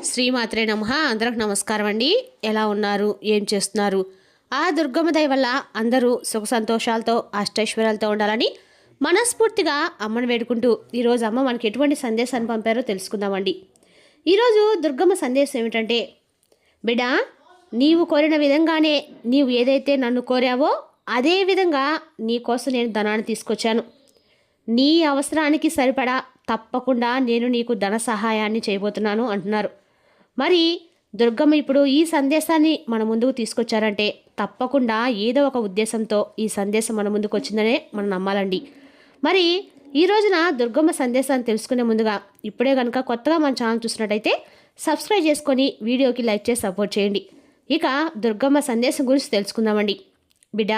శ్రీమాత్రే నమః. అందరికి నమస్కారం అండి. ఎలా ఉన్నారు, ఏం చేస్తున్నారు? ఆ దుర్గమ్మ దయ వల్ల అందరూ సుఖ సంతోషాలతో అష్టైశ్వర్యాలతో ఉండాలని మనస్ఫూర్తిగా అమ్మను వేడుకుంటూ ఈరోజు అమ్మ మనకి ఎటువంటి సందేశాన్ని పంపారో తెలుసుకుందామండి. ఈరోజు దుర్గమ్మ సందేశం ఏమిటంటే, బిడ్డ, నీవు కోరిన విధంగానే నీవు ఏదైతే నన్ను కోరావో అదే విధంగా నీకోసం నేను ధనాన్ని తీసుకొచ్చాను. నీ అవసరానికి సరిపడా తప్పకుండా నేను నీకు ధన సహాయాన్ని చేయబోతున్నాను అంటున్నారు. మరి దుర్గమ్మ ఇప్పుడు ఈ సందేశాన్ని మన ముందుకు తీసుకొచ్చారంటే తప్పకుండా ఏదో ఒక ఉద్దేశంతో ఈ సందేశం మన ముందుకు వచ్చిందనే మనం నమ్మాలండి. మరి ఈ రోజున దుర్గమ్మ సందేశాన్ని తెలుసుకునే ముందుగా ఇప్పుడే కనుక కొత్తగా మన ఛానల్ చూసినట్టయితే సబ్స్క్రైబ్ చేసుకొని వీడియోకి లైక్ చేసి సపోర్ట్ చేయండి. ఇక దుర్గమ్మ సందేశం గురించి తెలుసుకుందామండి. బిడ్డ,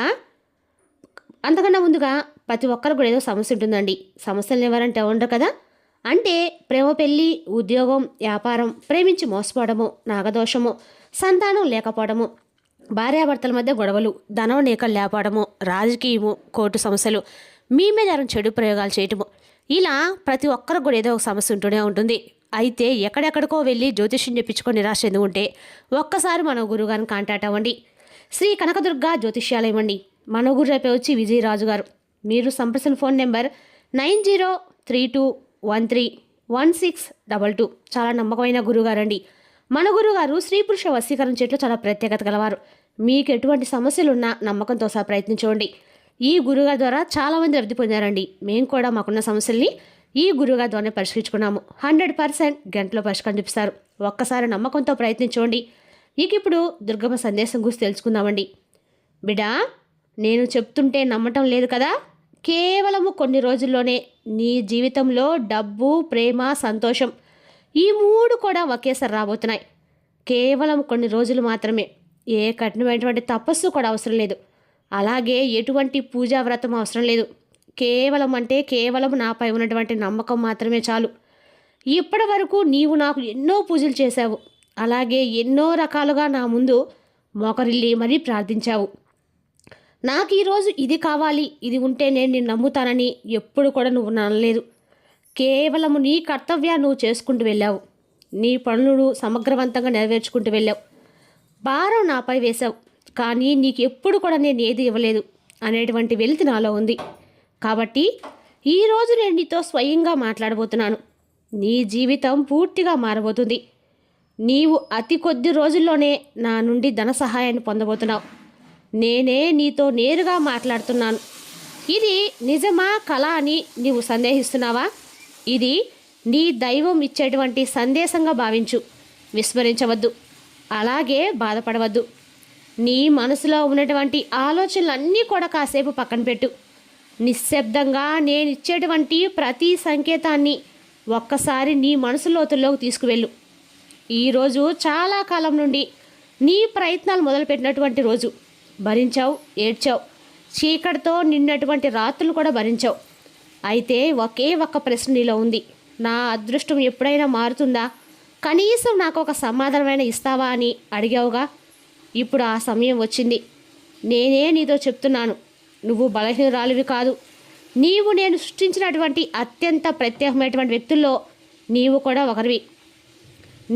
అంతకన్నా ముందుగా ప్రతి ఒక్కరికి కూడా ఏదో సమస్య ఉంటుందండి. సమస్యలు ఎవరంటే ఉండరు కదా. అంటే ప్రేమ, పెళ్ళి, ఉద్యోగం, వ్యాపారం, ప్రేమించి మోసపోవడము, నాగదోషము, సంతానం లేకపోవడము, భార్యాభర్తల మధ్య గొడవలు, ధనం నేకలు లేపడము, రాజకీయము, కోర్టు సమస్యలు, మీ మీద చెడు ప్రయోగాలు చేయటము, ఇలా ప్రతి ఒక్కరికి కూడా ఏదో ఒక సమస్య ఉంటూనే ఉంటుంది. అయితే ఎక్కడెక్కడికో వెళ్ళి జ్యోతిష్యం చెప్పించుకొని నిరాశ ఎందుకు ఉంటే ఒక్కసారి మన గురువుగారిని కాంటాక్ట్ అవ్వండి. శ్రీ కనకదుర్గ జ్యోతిష్యాలయం అండి. మన గురు రేపే వచ్చి విజయరాజు గారు. మీరు సంప్రదించిన ఫోన్ నెంబర్ 9032131622. చాలా నమ్మకమైన గురుగారండి. మన గురుగారు స్త్రీ పురుష వశీకరణ చెట్లు చాలా ప్రత్యేకత గలవారు. మీకు ఎటువంటి సమస్యలున్నా నమ్మకంతో సహా ప్రయత్నించండి. ఈ గురుగారి ద్వారా చాలామంది లబ్ధి పొందారండి. మేము కూడా మాకున్న సమస్యల్ని ఈ గురుగారి ద్వారానే పరిష్కరించుకున్నాము. 100% గంటలో పరిష్కారం చూపిస్తారు. ఒక్కసారి నమ్మకంతో ప్రయత్నించండి. ఇప్పుడు దుర్గమ్మ సందేశం గురించి తెలుసుకుందామండి. బిడా, నేను చెప్తుంటే నమ్మటం లేదు కదా. కేవలము కొన్ని రోజుల్లోనే నీ జీవితంలో డబ్బు, ప్రేమ, సంతోషం ఈ మూడు కూడా ఒకేసారి రాబోతున్నాయి. కేవలం కొన్ని రోజులు మాత్రమే. ఏ కఠినమైనటువంటి తపస్సు కూడా అవసరం లేదు. అలాగే ఎటువంటి పూజా వ్రతం అవసరం లేదు. కేవలం నాపై ఉన్నటువంటి నమ్మకం మాత్రమే చాలు. ఇప్పటి వరకు నీవు నాకు ఎన్నో పూజలు చేశావు. అలాగే ఎన్నో రకాలుగా నా ముందు మోకరిల్లి మరీ ప్రార్థించావు. నాకు ఈరోజు ఇది కావాలి, ఇది ఉంటే నేను నిన్ను నమ్ముతానని ఎప్పుడు కూడా నువ్వు నమ్మలేదు. కేవలము నీ కర్తవ్యాన్ని నువ్వు చేసుకుంటూ వెళ్ళావు. నీ పనులను సమగ్రవంతంగా నెరవేర్చుకుంటూ వెళ్ళావు. భారం నాపై వేశావు, కానీ నీకు ఎప్పుడు కూడా నేను ఏది ఇవ్వలేదు అనేటువంటి వెలితి నాలో ఉంది. కాబట్టి ఈరోజు నేను నీతో స్వయంగా మాట్లాడబోతున్నాను. నీ జీవితం పూర్తిగా మారబోతుంది. నీవు అతి కొద్ది రోజుల్లోనే నా నుండి ధన సహాయాన్ని పొందబోతున్నావు. నేనే నీతో నేరుగా మాట్లాడుతున్నాను. ఇది నిజమా కళ అని నీవు సందేహిస్తున్నావా? ఇది నీ దైవం ఇచ్చేటువంటి సందేశంగా భావించు. విస్మరించవద్దు, అలాగే బాధపడవద్దు. నీ మనసులో ఉన్నటువంటి ఆలోచనలన్నీ కూడా కాసేపు పక్కన పెట్టు. నిశ్శబ్దంగా నేను ఇచ్చేటువంటి ప్రతి సంకేతాన్ని ఒక్కసారి నీ మనసు లోతుల్లోకి తీసుకువెళ్ళు. ఈరోజు చాలా కాలం నుండి నీ ప్రయత్నాలు మొదలుపెట్టినటువంటి రోజు. భరించావు, ఏడ్చావు, చీకటితో నిన్నటువంటి రాత్రులు కూడా భరించావు. అయితే ఒకే ఒక్క ప్రశ్న నీలో ఉంది. నా అదృష్టం ఎప్పుడైనా మారుతుందా? కనీసం నాకు ఒక సమాధానమైన ఇస్తావా అని అడిగావుగా. ఇప్పుడు ఆ సమయం వచ్చింది. నేనే నీతో చెప్తున్నాను, నువ్వు బలహీనురాలివి కాదు. నీవు నేను సృష్టించినటువంటి అత్యంత ప్రత్యేకమైనటువంటి వ్యక్తుల్లో నీవు కూడా ఒకరివి.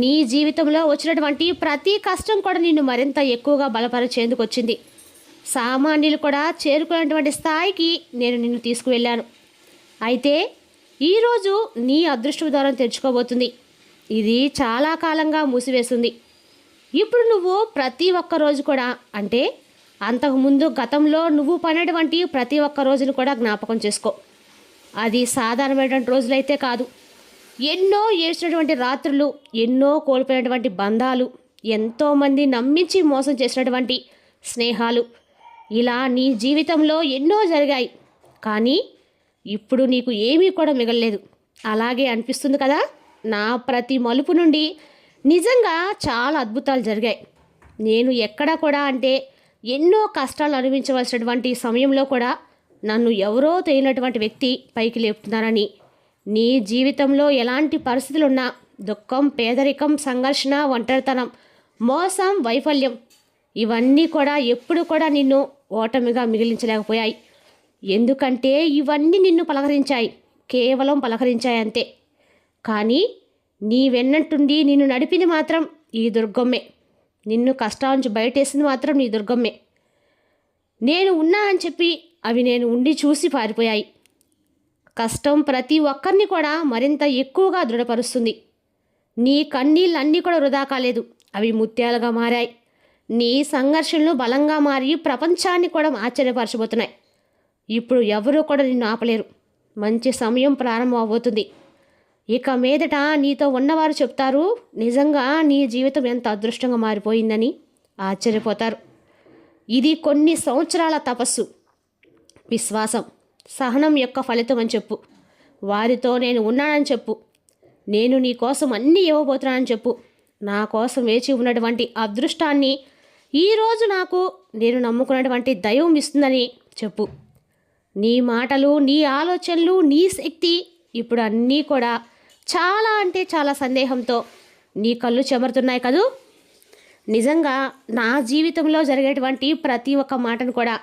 నీ జీవితంలో వచ్చినటువంటి ప్రతి కష్టం కూడా నిన్ను మరింత ఎక్కువగా బలపరిచేందుకు వచ్చింది. సామాన్యులు కూడా చేరుకున్నటువంటి స్థాయికి నేను నిన్ను తీసుకువెళ్ళాను. అయితే ఈరోజు నీ అదృష్ట ద్వారం తెరుచుకోబోతుంది. ఇది చాలా కాలంగా మూసివేస్తుంది. ఇప్పుడు నువ్వు ప్రతి ఒక్క రోజు కూడా, అంటే అంతకుముందు గతంలో నువ్వు పడినటువంటి ప్రతి ఒక్క రోజును కూడా జ్ఞాపకం చేసుకో. అది సాధారణమైనటువంటి రోజులైతే కాదు. ఎన్నో ఏడ్చినటువంటి రాత్రులు, ఎన్నో కోల్పోయినటువంటి బంధాలు, ఎంతోమంది నమ్మించి మోసం చేసినటువంటి స్నేహాలు, ఇలా నీ జీవితంలో ఎన్నో జరిగాయి. కానీ ఇప్పుడు నీకు ఏమీ కూడా మిగలలేదు. అలాగే అనిపిస్తుంది కదా. నా ప్రతి మలుపు నుండి నిజంగా చాలా అద్భుతాలు జరిగాయి. నేను ఎక్కడా కూడా, అంటే ఎన్నో కష్టాలు అనుభవించవలసినటువంటి సమయంలో కూడా నన్ను ఎవరో తెలియనటువంటి వ్యక్తి పైకి లేపుతున్నారని, నీ జీవితంలో ఎలాంటి పరిస్థితులున్నా, దుఃఖం, పేదరికం, సంఘర్షణ, ఒంటరితనం, మోసం, వైఫల్యం ఇవన్నీ కూడా ఎప్పుడు కూడా నిన్ను ఓటమిగా మిగిలించలేకపోయాయి. ఎందుకంటే ఇవన్నీ నిన్ను పలకరించాయి, కేవలం పలకరించాయి అంతే. కానీ నీ వెన్నంటుండి నిన్ను నడిపింది మాత్రం ఈ దుర్గమ్మే. నిన్ను కష్టాల నుంచి బయటేసింది మాత్రం నీ దుర్గమ్మే. నేను ఉన్నా అని చెప్పి అవి నేను ఉండి చూసి పారిపోయాయి. కష్టం ప్రతి ఒక్కరిని కూడా మరింత ఎక్కువగా దృఢపరుస్తుంది. నీ కన్నీళ్ళన్నీ కూడా వృధా కాలేదు, అవి ముత్యాలుగా మారాయి. నీ సంఘర్షణలు బలంగా మారి ప్రపంచాన్ని కూడా ఆశ్చర్యపరచబోతున్నాయి. ఇప్పుడు ఎవరూ కూడా నిన్ను ఆపలేరు. మంచి సమయం ప్రారంభం అవబోతుంది. ఇక మీదట నీతో ఉన్నవారు చెప్తారు, నిజంగా నీ జీవితం ఎంత అదృష్టంగా మారిపోయిందని ఆశ్చర్యపోతారు. ఇది కొన్ని సంవత్సరాల తపస్సు, విశ్వాసం, సహనం యొక్క ఫలితం అని చెప్పు. వారితో నేను ఉన్నానని చెప్పు. నేను నీ కోసం అన్నీ ఇవ్వబోతున్నానని చెప్పు. నా కోసం వేచి ఉన్నటువంటి అదృష్టాన్ని ఈరోజు నాకు నేను నమ్ముకున్నటువంటి దైవం ఇస్తుందని చెప్పు. నీ మాటలు, నీ ఆలోచనలు, నీ శక్తి ఇప్పుడు అన్నీ కూడా చాలా అంటే చాలా సందేహంతో నీ కళ్ళు చెమరుతున్నాయి కదూ. నిజంగా నా జీవితంలో జరిగేటువంటి ప్రతి ఒక్క మాటను కూడా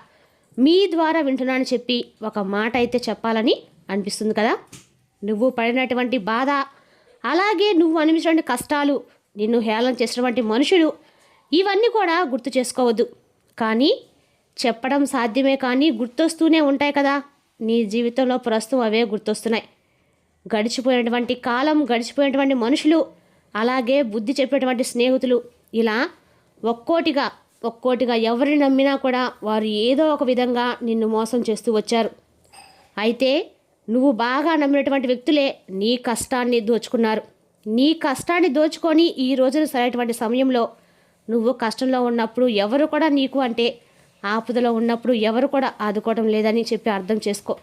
మీ ద్వారా వింటున్నానని చెప్పి ఒక మాట అయితే చెప్పాలని అనిపిస్తుంది కదా. నువ్వు పడినటువంటి బాధ, అలాగే నువ్వు అనిపించినటువంటి కష్టాలు, నిన్ను హేళన చేసినటువంటి మనుషులు, ఇవన్నీ కూడా గుర్తు చేసుకోవద్దు. కానీ చెప్పడం సాధ్యమే, కానీ గుర్తొస్తూనే ఉంటాయి కదా. నీ జీవితంలో ప్రస్తుతం అవే గుర్తొస్తున్నాయి. గడిచిపోయినటువంటి కాలం, గడిచిపోయినటువంటి మనుషులు, అలాగే బుద్ధి చెప్పేటువంటి స్నేహితులు, ఇలా ఒక్కోటిగా ఎవరిని నమ్మినా కూడా వారు ఏదో ఒక విధంగా నిన్ను మోసం చేస్తూ వచ్చారు. అయితే నువ్వు బాగా నమ్మినటువంటి వ్యక్తులే నీ కష్టాన్ని దోచుకున్నారు. నీ కష్టాన్ని దోచుకొని ఈ రోజున సరైనటువంటి సమయంలో నువ్వు కష్టంలో ఉన్నప్పుడు ఎవరు కూడా నీకు అంటే ఆపదలో ఉన్నప్పుడు ఎవరు కూడా ఆదుకోవడం లేదని చెప్పి అర్థం చేసుకో.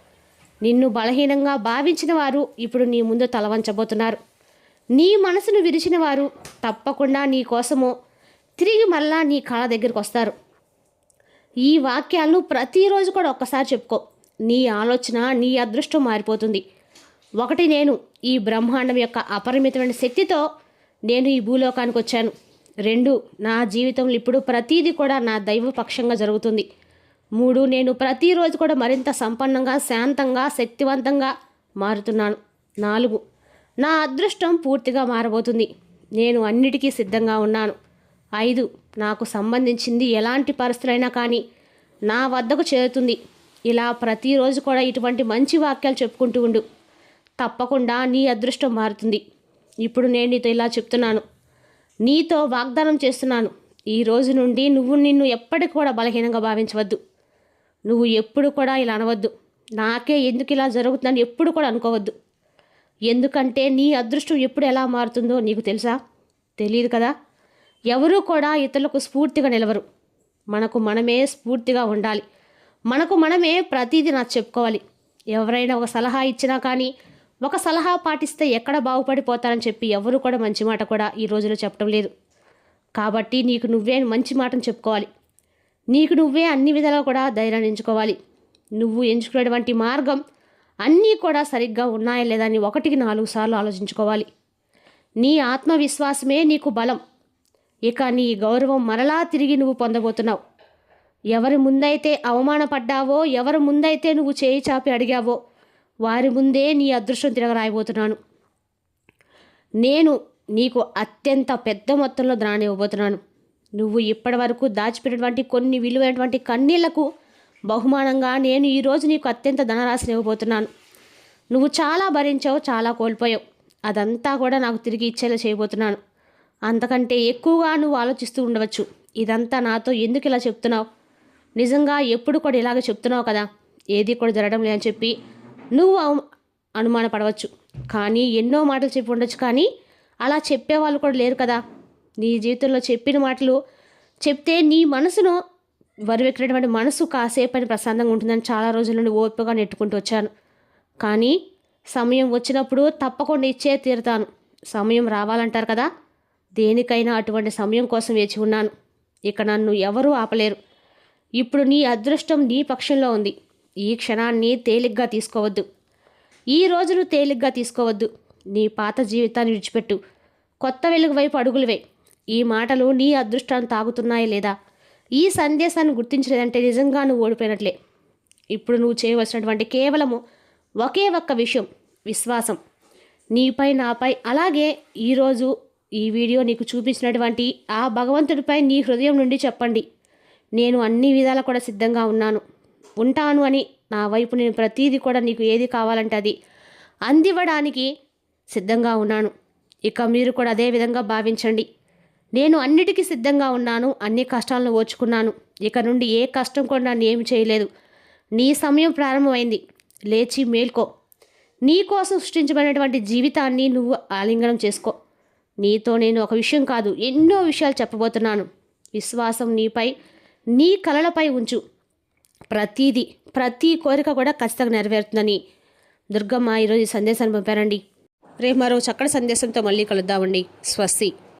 నిన్ను బలహీనంగా భావించిన వారు ఇప్పుడు నీ ముందు తలవంచబోతున్నారు. నీ మనసును విరిచిన వారు తప్పకుండా నీ కోసము తిరిగి మళ్ళా నీ కాళ్ళ దగ్గరికి వస్తారు. ఈ వాక్యాలను ప్రతిరోజు కూడా ఒక్కసారి చెప్పుకో. నీ ఆలోచన, నీ అదృష్టం మారిపోతుంది. ఒకటి, నేను ఈ బ్రహ్మాండం యొక్క అపరిమితమైన శక్తితో నేను ఈ భూలోకానికి వచ్చాను. 2, నా జీవితంలో ఇప్పుడు ప్రతీది కూడా నా దైవపక్షంగా జరుగుతుంది. 3, నేను ప్రతిరోజు కూడా మరింత సంపన్నంగా, శాంతంగా, శక్తివంతంగా మారుతున్నాను. 4, నా అదృష్టం పూర్తిగా మారబోతుంది. నేను అన్నిటికీ సిద్ధంగా ఉన్నాను. 5, నాకు సంబంధించింది ఎలాంటి పరిస్థితులైనా కానీ నా వద్దకు చేరుతుంది. ఇలా ప్రతిరోజు కూడా ఇటువంటి మంచి వాక్యాలు చెప్పుకుంటూ ఉండు. తప్పకుండా నీ అదృష్టం మారుతుంది. ఇప్పుడు నేను నీతో ఇలా చెప్తున్నాను, నీతో వాగ్దానం చేస్తున్నాను. ఈ రోజు నుండి నువ్వు నిన్ను ఎప్పటికి కూడా బలహీనంగా భావించవద్దు. నువ్వు ఎప్పుడు కూడా ఇలా అనవద్దు, నాకే ఎందుకు ఇలా జరుగుతుందని ఎప్పుడు కూడా అనుకోవద్దు. ఎందుకంటే నీ అదృష్టం ఎప్పుడు ఎలా మారుతుందో నీకు తెలుసా? తెలియదు కదా. ఎవరూ కూడా ఇతరులకు స్ఫూర్తిగా నిలవరు. మనకు మనమే స్ఫూర్తిగా ఉండాలి. మనకు మనమే ప్రతిదీ నాకు చెప్పుకోవాలి. ఎవరైనా ఒక సలహా ఇచ్చినా కానీ, ఒక సలహా పాటిస్తే ఎక్కడ బాగుపడిపోతారని చెప్పి ఎవరు కూడా మంచి మాట కూడా ఈ రోజులో చెప్పడం లేదు. కాబట్టి నీకు నువ్వే మంచి మాటను చెప్పుకోవాలి. నీకు నువ్వే అన్ని విధాలుగా కూడా ధైర్యాన్ని ఎంచుకోవాలి. నువ్వు ఎంచుకునేటువంటి మార్గం అన్నీ కూడా సరిగ్గా ఉన్నాయా లేదా అని 1-4 సార్లు ఆలోచించుకోవాలి. నీ ఆత్మవిశ్వాసమే నీకు బలం. ఇక నీ గౌరవం మరలా తిరిగి నువ్వు పొందబోతున్నావు. ఎవరి ముందైతే అవమానపడ్డావో, ఎవరి ముందైతే నువ్వు చేయి చాపి అడిగావో, వారి ముందే నీ అదృష్టం తిరగరాయబోతున్నాను. నేను నీకు అత్యంత పెద్ద మొత్తంలో ధనాన్ని ఇవ్వబోతున్నాను. నువ్వు ఇప్పటి వరకు దాచిపెట్టినటువంటి కొన్ని విలువైనటువంటి కన్నీళ్లకు బహుమానంగా నేను ఈరోజు నీకు అత్యంత ధనరాశిని ఇవ్వబోతున్నాను. నువ్వు చాలా భరించావు, చాలా కోల్పోయావు. అదంతా కూడా నాకు తిరిగి ఇచ్చేలా చేయబోతున్నాను. అంతకంటే ఎక్కువగా నువ్వు ఆలోచిస్తూ ఉండవచ్చు, ఇదంతా నాతో ఎందుకు ఇలా చెప్తున్నావు, నిజంగా ఎప్పుడు కూడా ఇలాగ చెప్తున్నావు కదా, ఏది కూడా జరగడం లేదని చెప్పి నువ్వు అనుమానపడవచ్చు. కానీ ఎన్నో మాటలు చెప్పి ఉండొచ్చు, కానీ అలా చెప్పేవాళ్ళు కూడా లేరు కదా. నీ జీవితంలో చెప్పిన మాటలు చెప్తే నీ మనసును వరివెక్కినటువంటి మనసు కాసేపని ప్రశాంతంగా ఉంటుందని చాలా రోజుల నుండి ఓపికగా నెట్టుకుంటూ వచ్చాను. కానీ సమయం వచ్చినప్పుడు తప్పకుండా ఇచ్చే తీరుతాను. సమయం రావాలంటారు కదా, దేనికైనా అటువంటి సమయం కోసం వేచి ఉన్నాను. ఇక నన్ను ఎవరూ ఆపలేరు. ఇప్పుడు నీ అదృష్టం నీ పక్షంలో ఉంది. ఈ క్షణాన్ని తేలిగ్గా తీసుకోవద్దు. ఈ రోజును తేలిగ్గా తీసుకోవద్దు. నీ పాత జీవితాన్ని విడిచిపెట్టు. కొత్త వెలుగు వైపు అడుగులువే. ఈ మాటలు నీ అదృష్టాన్ని తాగుతున్నాయా లేదా, ఈ సందేశాన్ని గుర్తించలేదంటే నిజంగా నువ్వు ఓడిపోయినట్లే. ఇప్పుడు నువ్వు చేయవలసినటువంటి కేవలము ఒకే ఒక్క విషయం, విశ్వాసం. నీపై నాపై అలాగే ఈరోజు ఈ వీడియో నీకు చూపించినటువంటి ఆ భగవంతుడిపై నీ హృదయం నుండి చెప్పండి, నేను అన్ని విధాలా కూడా సిద్ధంగా ఉంటాను అని. నా వైపు నేను ప్రతీది కూడా నీకు ఏది కావాలంటే అది అందివ్వడానికి సిద్ధంగా ఉన్నాను. ఇక మీరు కూడా అదే విధంగా భావించండి. నేను అన్నిటికీ సిద్ధంగా ఉన్నాను, అన్ని కష్టాలను ఓర్చుకున్నాను. ఇక నుండి ఏ కష్టం కూడా నన్ను ఏమి చేయలేదు. నీ సమయం ప్రారంభమైంది, లేచి మేల్కో. నీ కోసం సృష్టించబడినటువంటి జీవితాన్ని నువ్వు ఆలింగనం చేసుకో. నీతో నేను ఒక విషయం కాదు, ఎన్నో విషయాలు చెప్పబోతున్నాను. విశ్వాసం నీపై, నీ కలలపై ఉంచు. ప్రతి కోరిక కూడా ఖచ్చితంగా నెరవేరుతుందని దుర్గమ్మ ఈరోజు ఈ సందేశాన్ని పంపారండి. రేపు మరో చక్కటి సందేశంతో మళ్ళీ కలుద్దామండి. స్వస్తి.